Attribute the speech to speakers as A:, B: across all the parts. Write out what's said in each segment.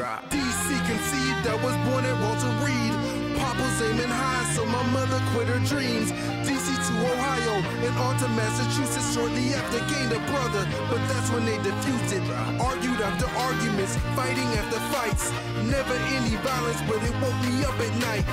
A: DC conceived, I was born at Walter Reed. Papa's aiming high, so my mother quit her dreams. DC to Ohio and on to Massachusetts. Shortly after gained a brother, but that's when they defused it. Argued after arguments, fighting after fights. Never any violence, but it woke me up at night.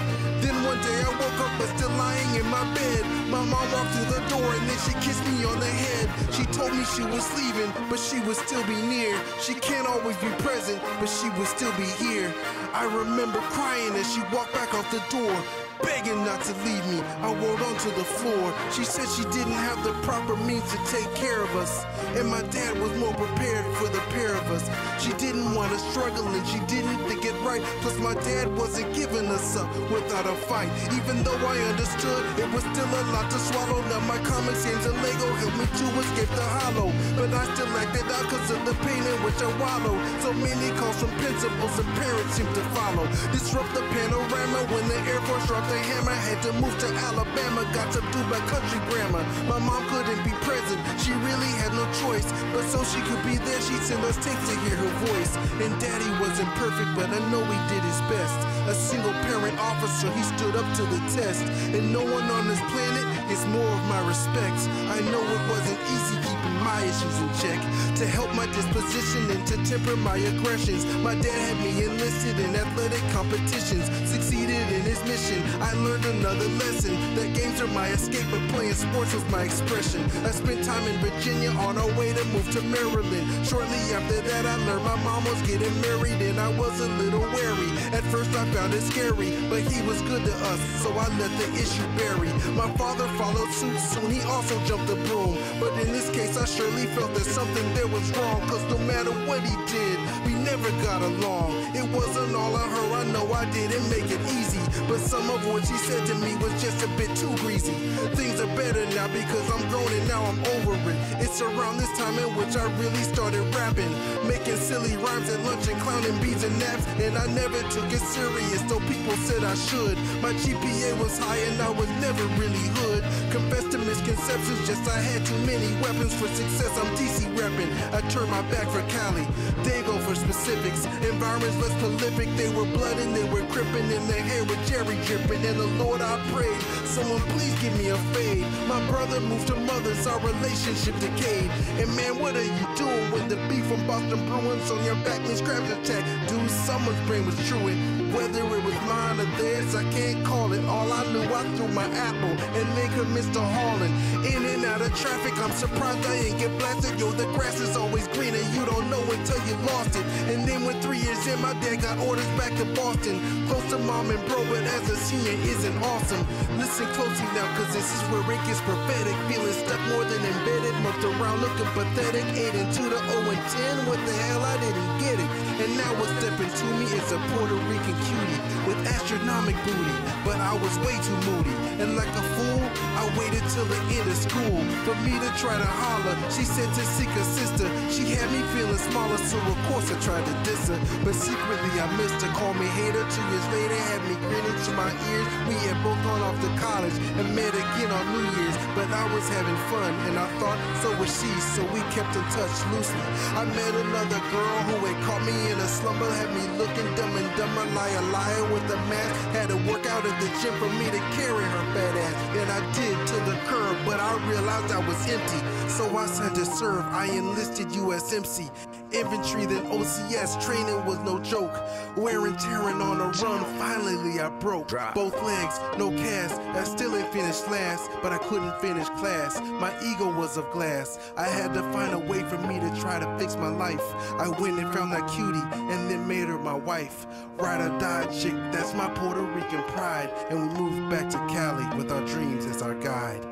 A: Then one day I woke up but still lying in my bed. My mom walked through the door and then she kissed me on the head. She told me she was leaving, but she would still be near. She can't always be present, but she would still be here. I remember crying as she walked back out the door, begging not to leave me. I rolled onto the floor. She said she didn't have the proper means to take care of us, and my dad was more prepared for the pair of us. She didn't want to struggle and she didn't think it right. Plus my dad wasn't giving us up without a fight. Even though I understood, it was still a lot to swallow. Now my comics, games, and Lego helped me to escape the hollow, but I still acted out cause of the pain in which I wallow. So many calls from principals and parents seem to follow. Disrupt the panorama when the Air Force dropped the hammer. Had to move to Alabama, got subdued by country grammar. My mom couldn't be present, she really had no choice, but so she could be there, she'd send us tapes to hear her voice. And daddy wasn't perfect, but I know he did his best. A single parent officer, he stood up to the test. And no one on this planet is more of my respects. I know it wasn't easy keeping my issues in check, to help my disposition and to temper my aggressions. My dad had me enlisted in athletic competitions, succeeded in his mission. I learned another lesson, that games are my escape, but playing sports was my expression. I spent time in Virginia on our way to move to Maryland. Shortly after that I learned my mom was getting married, and I was a little wary. At first I found it scary, but he was good to us, so I let the issue bury. My father followed suit soon, he also jumped the broom, but in this case I surely felt that something there was wrong. Cause no matter what he did, we never got along. It wasn't all of her, I know I didn't make it easy, but some of what she said to me was just a bit too greasy. Things are better now because I'm grown and now I'm over it. It's around this time in which I really started rapping, making silly rhymes at lunch and clowning beats and naps. And I never took it serious, though people said I should. My GPA was high and I was never really hood. Confess to misconceptions, just I had too many weapons for success. I'm DC reppin', I turned my back for Cali. They go for specifics, environments less prolific. They were blood and they were crippin', in their hair with Jerry drippin'. And the Lord I prayed, someone please give me a fade. My brother moved to Mothers, our relationship decayed. And man, what are you doing when the beef from Boston Bruins on your back means crabs attack? Dude, someone's brain was chewing. Whether it was mine or theirs, I can't call it. All I knew, I threw my apple and make her Mr. Harlan. In and out of traffic, I'm surprised I ain't get blasted. Yo, the grass is always greener, you don't know until you lost it. And then when 3 years in, my dad got orders back to Boston. Close to mom and bro, but as a senior isn't awesome. Listen closely now, cause this is where it gets prophetic. Feeling stuck more than embedded, mucked around looking pathetic. 8 and 2 to 0 and 10, what the hell, I didn't get it. And now what's stepping to me is a Puerto Rican cutie with astronomic booty, but I was way too moody, and like a fool, I waited till the end of school for me to try to holler. She said to seek a sister, she had me feeling smaller, so of course I tried to diss her, but secretly I missed her. Called me hater, 2 years later had me grinning to my ears. We had both gone off to college and met again on New Year's, but I was having fun, and I thought so was she, so we kept in touch loosely. I met another girl who had caught me in a slumber, had me looking dumb and dumber, liar with a mask. Had to work out at the gym for me to carry her fat ass, and I did to the curb, but I realized I was empty, so I signed to serve. I enlisted USMC infantry, then OCS. Training was no joke, wearing tearing on a run. Finally I broke both legs, no cast. I still ain't finished last, but I couldn't finish class. My ego was of glass, I had to find a way for me to try to fix my life. I went and found that cutie and then made her my wife. Ride or die chick, that's my Puerto Rican pride. And we moved back to Cali with our dreams as our guide.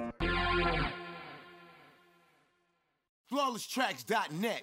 B: FlawlessTracks.net